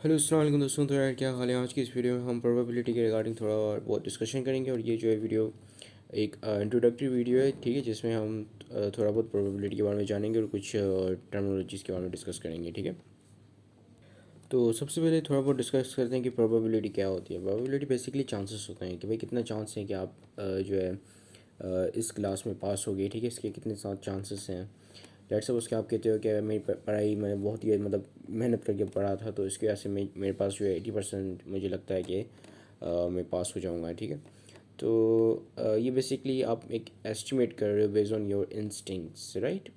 Hello अस्सलाम वालेकुम दोस्तों। तो यार क्या हाल है। आज की इस वीडियो में हम प्रोबेबिलिटी के रिगार्डिंग थोड़ा और बहुत डिस्कशन करेंगे। और ये जो है वीडियो एक इंट्रोडक्टरी वीडियो है, ठीक है, जिसमें हम थोड़ा बहुत प्रोबेबिलिटी के बारे में जानेंगे और कुछ टर्मिनोलॉजीज़ के बारे में डिस्कस करेंगे, ठीक है। तो सबसे पहले थोड़ा बहुत डिस्कस करते हैं कि प्रोबेबिलिटी क्या होती है। प्रोबेबिलिटी बेसिकली चांसेस होते हैं कि भाई कितना चांस है कि आप जो है इस क्लास में पास हो गए, ठीक है, इसके कितने साथ चांसेस हैं। लेट्स सपोज कि आप कहते हो कि मेरी पढ़ाई मैंने बहुत ही मतलब मेहनत करके पढ़ा था, तो इसकी वजह से मेरे पास जो है 80% मुझे लगता है कि मैं पास हो जाऊंगा, ठीक है। तो ये बेसिकली आप एक एस्टिमेट कर रहे हो based on your instincts, right.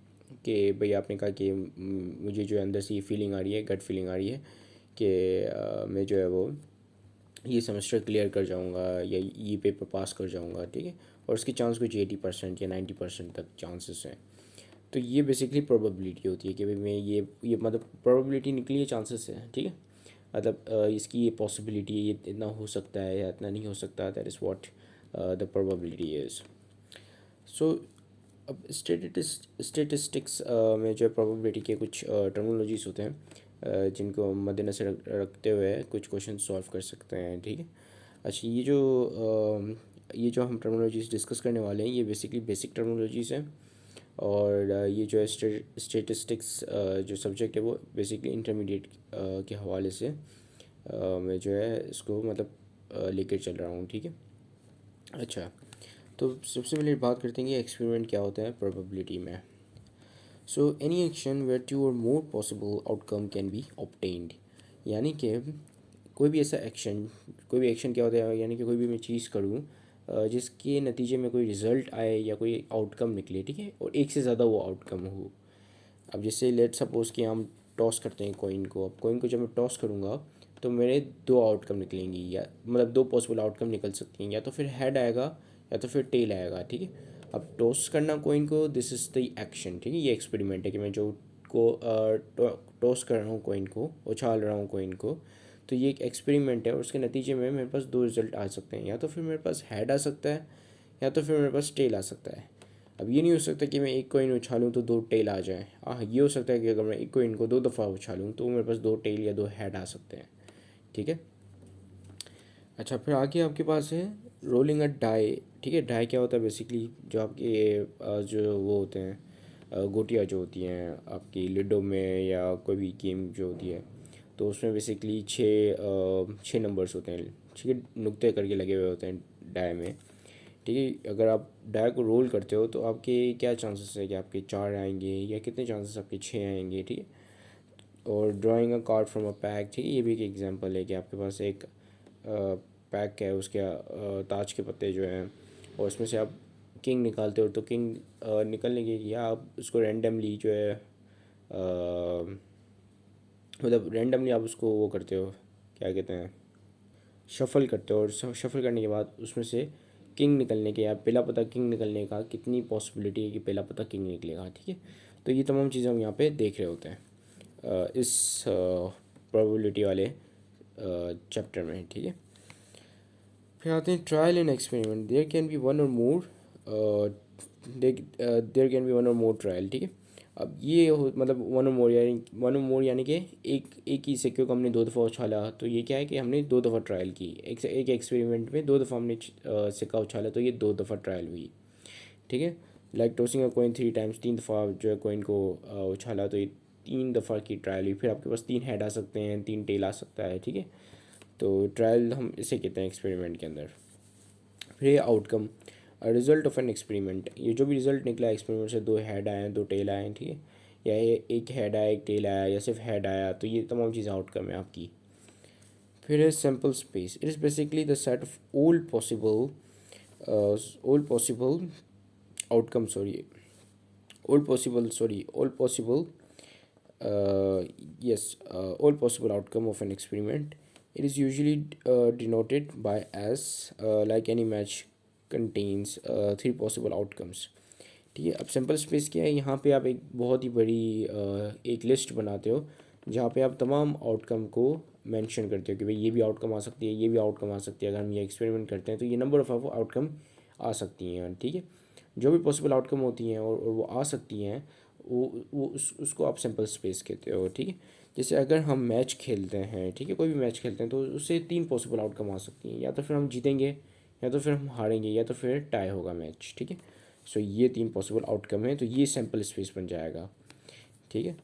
कि भाई आपने कहा कि मुझे जो है अंदर से ये फीलिंग आ रही है, गट फीलिंग आ रही है कि मैं जो है वो ये सेमेस्टर क्लियर कर जाऊंगा या ये पेपर पास कर जाऊंगा, ठीक है। और उसके चांस कुछ 80% या 90% तक चांसेस हैं। तो ये बेसिकली प्रोबेबिलिटी होती है कि भाई मैं ये मतलब प्रोबेबिलिटी निकली है, चांसेस है, ठीक है। मतलब इसकी ये पॉसिबिलिटी ये इतना हो सकता है या इतना नहीं हो सकता, that is what the probability is. So अब स्टेटिस्टिक्स में जो है प्रोबेबिलिटी के कुछ टर्मिनोलॉजीज होते हैं जिनको मद्देनजर रखते हुए कुछ क्वेश्चन सॉल्व कर सकते हैं, ठीक है। अच्छा, ये जो हम टर्मिनोलॉजीज डिस्कस करने वाले हैं, ये बेसिकली बेसिक टर्मिनोलॉजीज हैं। और ये जो है स्टेटिस्टिक्स जो सब्जेक्ट है वो बेसिकली इंटरमीडिएट के हवाले से मैं जो है इसको मतलब लेकर चल रहा हूँ, ठीक है। अच्छा, तो सबसे पहले बात करते हैं कि एक्सपेरिमेंट क्या होता है प्रोबेबिलिटी में। So any action where two or more possible outcome can be obtained. यानी कि कोई भी एक्शन क्या होता है, यानी कि कोई भी मैं चीज़ करूँ जिसके नतीजे में कोई रिज़ल्ट आए या कोई आउटकम निकले, ठीक है, और एक से ज़्यादा वो आउटकम हो। अब जैसे लेट सपोज़ कि हम टॉस करते हैं कॉइन को। अब कॉइन को जब मैं टॉस करूँगा तो मेरे दो आउटकम निकलेंगी, या मतलब दो पॉसिबल आउटकम निकल सकती हैं, या तो फिर हेड आएगा या तो फिर टेल आएगा, ठीक है। अब टॉस करना कॉइन को, दिस इज़ द एक्शन, ठीक है। ये एक्सपेरिमेंट है कि मैं जो को टॉस कर रहा हूँ कॉइन को, उछाल रहा हूँ कॉइन को। तो ये एक एक्सपेरिमेंट है और उसके नतीजे में मेरे पास दो रिज़ल्ट आ सकते हैं, या तो फिर मेरे पास हेड आ सकता है या तो फिर मेरे पास टेल आ सकता है। अब ये नहीं हो सकता कि मैं एक कॉइन उछालूँ तो दो टेल आ जाए। हाँ, ये हो सकता है कि अगर मैं एक कॉइन को दो दफ़ा उछालूँ तो मेरे पास दो टेल या दो हेड आ सकते हैं, ठीक है। अच्छा, फिर आगे आपके पास है रोलिंग अ डाई, ठीक है। डाई क्या होता है बेसिकली, जो आपके जो वो होते हैं गोटियाँ जो होती हैं आपकी लिडो में या कोई भी गेम जो होती है, तो उसमें बेसिकली छः नंबर्स होते हैं, ठीक है, नुक्ते करके लगे हुए होते हैं डाई में, ठीक है। अगर आप डाई को रोल करते हो तो आपके क्या चांसेस है कि आपके चार आएंगे या कितने चांसेस आपके छः आएंगे, ठीक है। और drawing a card from a pack, ठीक है, ये भी एक एग्जांपल है कि आपके पास एक पैक है, उसके ताज के पत्ते जो हैं, और उसमें से आप किंग निकालते हो। तो किंग निकलने के लिए आप उसको रैंडमली जो है मतलब रैंडमली आप उसको वो करते हो, क्या कहते हैं, शफ़ल करते हो। और शफ़ल करने के बाद उसमें से किंग निकलने के या पहला पता किंग निकलने का कितनी पॉसिबिलिटी है कि पहला पता किंग निकलेगा, ठीक है। तो ये तमाम चीज़ें हम यहाँ पे देख रहे होते हैं इस प्रोबेबिलिटी वाले चैप्टर में, ठीक है। फिर आते हैं trial and experiment. There can be one or more there can be one or more trial, ठीक है। अब मतलब वन और मोर यानी कि एक ही सिक्के को हमने दो दफ़ा उछाला, तो ये क्या है कि हमने दो दफ़ा ट्रायल की। एक एक्सपेरिमेंट में दो दफ़ा हमने सिक्का उछाला, तो ये दो दफ़ा ट्रायल हुई, ठीक है। Like tossing a coin 3 times, तीन दफ़ा जो है कॉइन को उछाला, तो ये तीन दफ़ा की ट्रायल हुई। फिर आपके पास तीन हेड आ सकते हैं, तीन टेल आ सकता है, ठीक है। तो ट्रायल हम इसे कहते हैं एक्सपेरिमेंट के अंदर। फिर ये outcome, result of an experiment, ये जो भी रिजल्ट निकला एक्सपेरिमेंट से, दो हेड आए दो टेल आए, ठीक है, या ये एक हेड आया एक टेल आया या सिर्फ हेड आया, तो ये तमाम चीज़ें आउटकम है आपकी। फिर है sample space. It is basically the set of all possible outcome, sorry, all possible yes all possible outcome of an experiment. It is usually denoted by as like any match contains three possible outcomes, ठीक है। अब sample space क्या है, यहाँ पे आप एक बहुत ही बड़ी एक लिस्ट बनाते हो जहाँ पे आप तमाम आउटकम को मेंशन करते हो कि भाई ये भी आउटकम आ सकती है, ये भी आउटकम आ सकती है। अगर हम ये एक्सपेरिमेंट करते हैं तो ये नंबर ऑफ आउटकम आ सकती हैं, ठीक है। जो भी पॉसिबल आउटकम होती हैं और वो आ सकती हैं, वो उसको आप सैम्पल स्पेस कहते हो, ठीक है। जैसे अगर हम मैच खेलते हैं, ठीक है, कोई भी मैच खेलते हैं, तो उससे 3 पॉसिबल आउटकम आ सकती हैं, या तो फिर हम जीतेंगे, या तो फिर हम हारेंगे, या तो फिर टाई होगा मैच, ठीक है। सो ये 3 पॉसिबल आउटकम है, तो ये सैम्पल स्पेस बन जाएगा, ठीक है।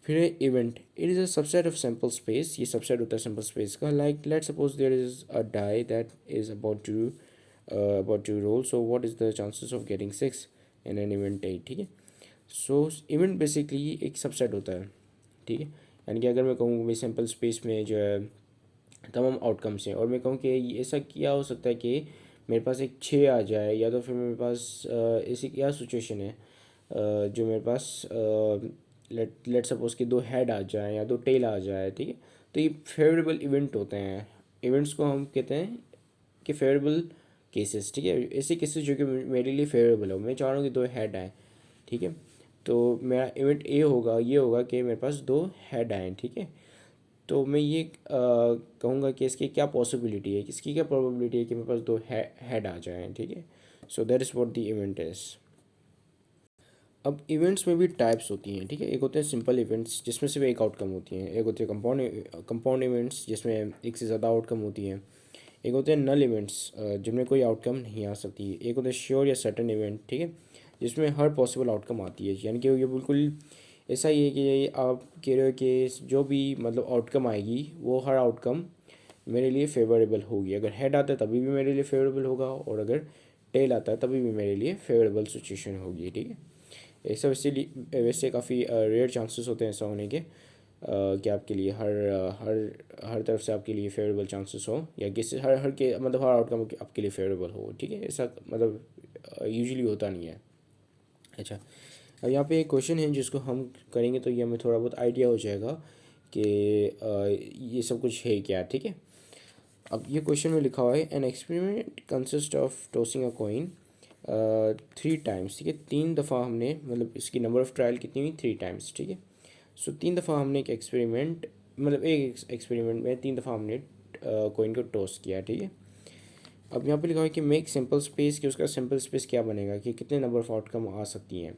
फिर event, it is a subset of sample space, ये सबसेट होता है सैम्पल स्पेस का। Like let suppose there is a die that is about to roll, so what is the chances of getting 6 in an event 8, ठीक है। सो event basically एक subset होता है, ठीक है। यानी कि अगर मैं कहूँ भाई सैम्पल स्पेस में जो है तमाम आउटकम्स हैं, और मैं कहूँ कि ऐसा क्या हो सकता है कि मेरे पास एक 6 आ जाए, या तो फिर मेरे पास ऐसी क्या सिचुएशन है जो मेरे पास लेट लेट सपोज कि 2 हेड आ जाए या 2 टेल आ जाए, ठीक है। तो ये फेवरेबल इवेंट होते हैं, इवेंट्स को हम कहते हैं कि फेवरेबल केसेस, ठीक है। ऐसे केसेस जो कि मेरे लिए फेवरेबल हो, मैं चाह रहा हूँ कि 2 हेड आए, ठीक है। तो मेरा इवेंट ए होगा, ये होगा कि मेरे पास 2 हेड आए, ठीक है। तो मैं ये कहूँगा कि इसकी क्या पॉसिबिलिटी है, इसकी क्या प्रोबेबिलिटी है कि मेरे पास 2 हेड आ जाएँ, ठीक है। So that is what the event is. अब इवेंट्स में भी टाइप्स होती हैं, ठीक है। एक होते हैं सिंपल इवेंट्स जिसमें सिर्फ एक आउटकम होती हैं, एक होते हैं कंपाउंड इवेंट्स जिसमें एक से ज़्यादा आउटकम होती हैं, एक होते हैं नल इवेंट्स जिनमें कोई आउटकम नहीं आ सकती, एक होता है श्योर या सर्टेन इवेंट, ठीक है, जिसमें हर पॉसिबल आउटकम आती है। यानी कि ये बिल्कुल ऐसा ही है कि आप कह रहे हो कि जो भी मतलब आउटकम आएगी वो हर आउटकम मेरे लिए फेवरेबल होगी। अगर हेड आता है तभी भी मेरे लिए फेवरेबल होगा, और अगर टेल आता है तभी भी मेरे लिए फेवरेबल सिचुएशन होगी, ठीक है। ऐसा वैसे काफ़ी रेयर चांसेस होते हैं ऐसा होने के कि आपके लिए हर हर तरफ से आपके लिए फेवरेबल चांसेस हो, या किसी हर हर के मतलब हर आउटकम आपके लिए फेवरेबल हो, ठीक है। ऐसा मतलब यूजुअली होता नहीं है। अच्छा, अब यहाँ पे एक क्वेश्चन है जिसको हम करेंगे तो ये हमें थोड़ा बहुत आइडिया हो जाएगा कि ये सब कुछ है क्या, ठीक है। अब ये क्वेश्चन में लिखा हुआ है an experiment consist of tossing a coin 3 times, ठीक है। 3 दफ़ा हमने मतलब इसकी नंबर ऑफ़ ट्रायल कितनी हुई, 3 टाइम्स, ठीक है। सो 3 दफ़ा हमने एक एक्सपेरिमेंट मतलब एक एक्सपेरिमेंट में 3 दफ़ा हमने कॉइन को टॉस किया, ठीक है। अब यहाँ पे लिखा हुआ है कि मेक सिंपल स्पेस, कि उसका सिंपल स्पेस क्या बनेगा, कि कितने नंबर ऑफ आउटकम आ सकती हैं।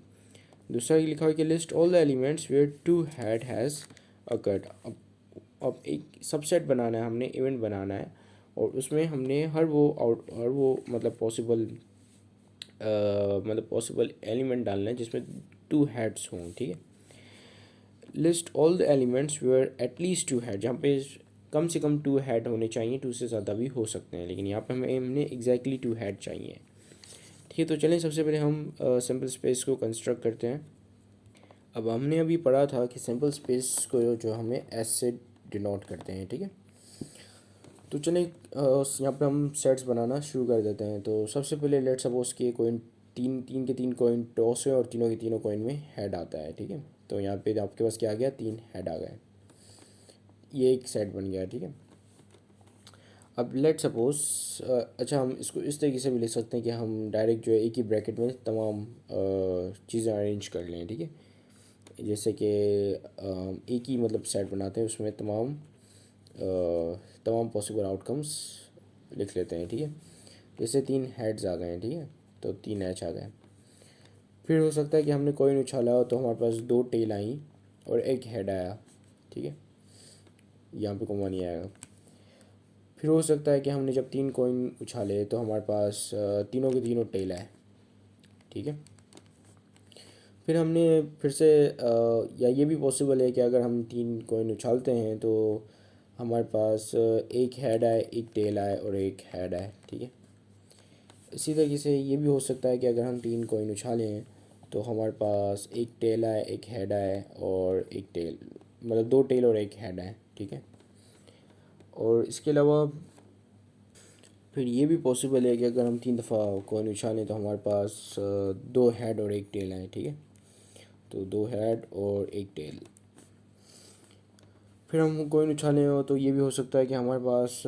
दूसरा ये लिखा हुआ है कि list all the elements where 2 head has occurred. अब एक सबसेट बनाना है, हमने इवेंट बनाना है, और उसमें हमने हर वो मतलब पॉसिबल एलिमेंट डालना है जिसमें 2 हेड्स हों, ठीक है। List all the elements where at least 2 head, जहाँ पे कम से कम 2 हेड होने चाहिए, 2 से ज़्यादा भी हो सकते हैं, लेकिन यहाँ पे हमने एग्जैक्टली 2 हेड चाहिए, ठीक है। तो चलें सबसे पहले हम सिंपल स्पेस को कंस्ट्रक्ट करते हैं। अब हमने अभी पढ़ा था कि सिंपल स्पेस को जो हमें एस से डिनोट करते हैं, ठीक है। तो चलिए यहाँ पे हम सेट्स बनाना शुरू कर देते हैं। तो सबसे पहले लेट सपोज कि कोइन तीन तीन के 3 कॉइन टॉस है, और तीनों के तीनों कॉइन में हेड आता है, ठीक है। तो यहाँ पे आपके पास क्या आ गया, 3 हेड आ गए, ये एक सेट बन गया, ठीक है। अब लेट सपोज अच्छा, हम इसको इस तरीके से भी लिख सकते हैं कि हम डायरेक्ट जो है एक ही ब्रैकेट में तमाम चीज़ें अरेंज कर लें, ठीक है। जैसे कि एक ही मतलब सेट बनाते हैं, उसमें तमाम पॉसिबल आउटकम्स लिख लेते हैं, ठीक है। जैसे 3 हेड्स आ गए हैं, ठीक है, तो 3 एच आ गए। फिर हो सकता है कि हमने कॉइन उछाला हो तो हमारे पास 2 टेल आई और एक हेड आया, ठीक है, यहाँ पे कोमा नहीं आएगा। फिर हो सकता है कि हमने जब 3 कॉइन उछाले तो हमारे पास तीनों के तीनों टेल आए, ठीक है। फिर हमने फिर से या ये भी पॉसिबल है कि अगर हम 3 कॉइन उछालते हैं तो हमारे पास एक हेड आए, एक टेल आए और एक हेड आए, ठीक है। इसी तरीके से ये भी हो सकता है कि अगर हम 3 कॉइन उछालें तो हमारे पास एक टेल आए, एक हेड आए और एक टेल, मतलब 2 टेल और एक हेड आए, ठीक है। और इसके अलावा फिर ये भी पॉसिबल है कि अगर हम 3 दफ़ा कॉइन उछालें तो हमारे पास 2 हेड और एक टेल आए, ठीक है। तो 2 हेड और एक टेल। फिर हम कॉइन उछालें हो तो ये भी हो सकता है कि हमारे पास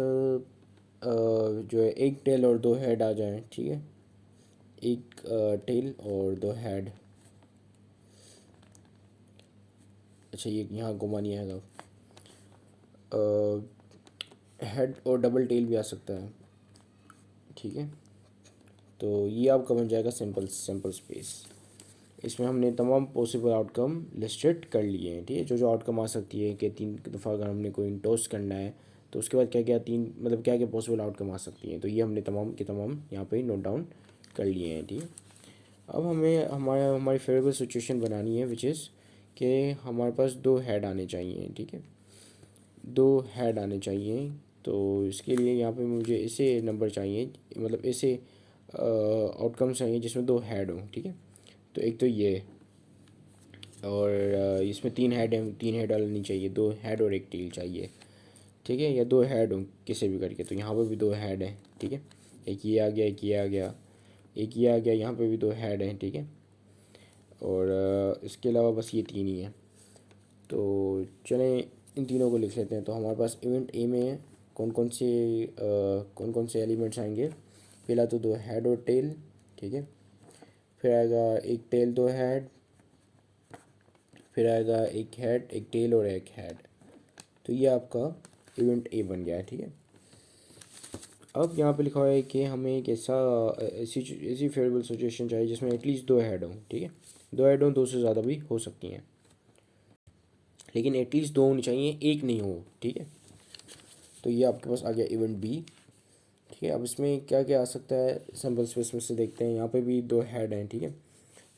जो है एक टेल और 2 हेड आ जाएं, ठीक है, एक टेल और 2 हेड। अच्छा, ये यहाँ घुमा नहीं आएगा, हेड और डबल टेल भी आ सकता है, ठीक है। तो ये आपका बन जाएगा सिंपल सिंपल स्पेस। इसमें हमने तमाम पॉसिबल आउटकम लिस्टेड कर लिए हैं, ठीक है। जो जो आउटकम आ सकती है कि 3 दफ़ा अगर हमने कोई टॉस करना है तो उसके बाद क्या क्या 3 मतलब क्या क्या पॉसिबल आउटकम आ सकती हैं, तो ये हमने तमाम के तमाम यहाँ पे नोट डाउन कर लिए हैं, ठीक है। अब हमें हमारी फेवरेबल सिचुएशन बनानी है विच इज़ कि हमारे पास 2 हेड आने चाहिए, ठीक है। 2 हेड आने चाहिए, तो इसके लिए यहाँ पे मुझे ऐसे नंबर चाहिए, मतलब ऐसे आउटकम चाहिए जिसमें 2 हेड हों, ठीक है। तो एक तो ये, और इसमें 3 हेड हैं, 3 हेड डालनी चाहिए, 2 हेड और एक टेल चाहिए, ठीक है। या 2 हेड हों किसी भी करके, तो यहाँ पर भी 2 हेड हैं, ठीक है। एक ये आ गया, एक ये आ गया, एक ये आ गया, यहाँ पे भी 2 हेड हैं, ठीक है। और इसके अलावा बस ये 3 ही हैं। तो चलें इन तीनों को लिख लेते हैं। तो हमारे पास इवेंट ए में कौन कौन से एलिमेंट्स आएंगे। पहला तो 2 हेड और टेल, ठीक है। फिर आएगा एक टेल 2 हेड, फिर आएगा एक हेड एक टेल और एक हेड। तो ये आपका इवेंट ए बन गया है, ठीक है। अब यहाँ पे लिखा हुआ है कि हमें एक ऐसी ऐसी फेवरेबल सिचुएशन चाहिए जिसमें एटलीस्ट 2 हेड हों, ठीक है। 2 हेड हों, 2 से ज़्यादा भी हो सकती हैं, लेकिन एटलीस्ट 2 होनी चाहिए, एक नहीं हो, ठीक है। तो ये आपके पास आ गया इवेंट बी, ठीक है। अब इसमें क्या क्या आ सकता है, सैम्पल स्पेस में से देखते हैं। यहाँ पे भी 2 हेड हैं, ठीक है।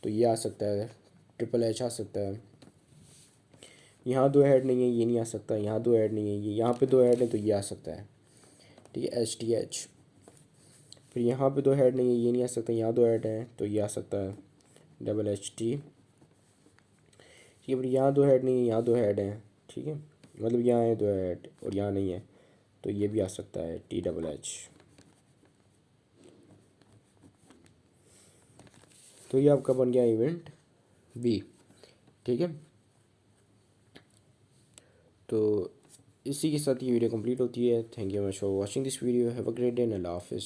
तो ये आ सकता है, ट्रिपल एच आ सकता है। यहाँ 2 हेड नहीं है, ये नहीं आ सकता। यहाँ 2 हेड नहीं है, ये यहाँ पे 2 हेड है, तो ये आ सकता है, ठीक है, एच टी एच। फिर यहाँ पे 2 हेड नहीं है, ये नहीं आ सकता। यहाँ 2 हेड है, तो ये आ सकता है, डबल एच टी, ठीक है। फिर यहाँ 2 हेड नहीं है, यहाँ 2 हेड हैं, ठीक है। मतलब यहाँ है 2 हेड और यहाँ नहीं है, तो ये भी आ सकता है, टी डबल एच। तो ये आपका बन गया इवेंट बी, ठीक है। तो इसी के साथ ये वीडियो कंप्लीट होती है। Thank you much for watching this video. Have a great day and अल्लाह हाफिज़।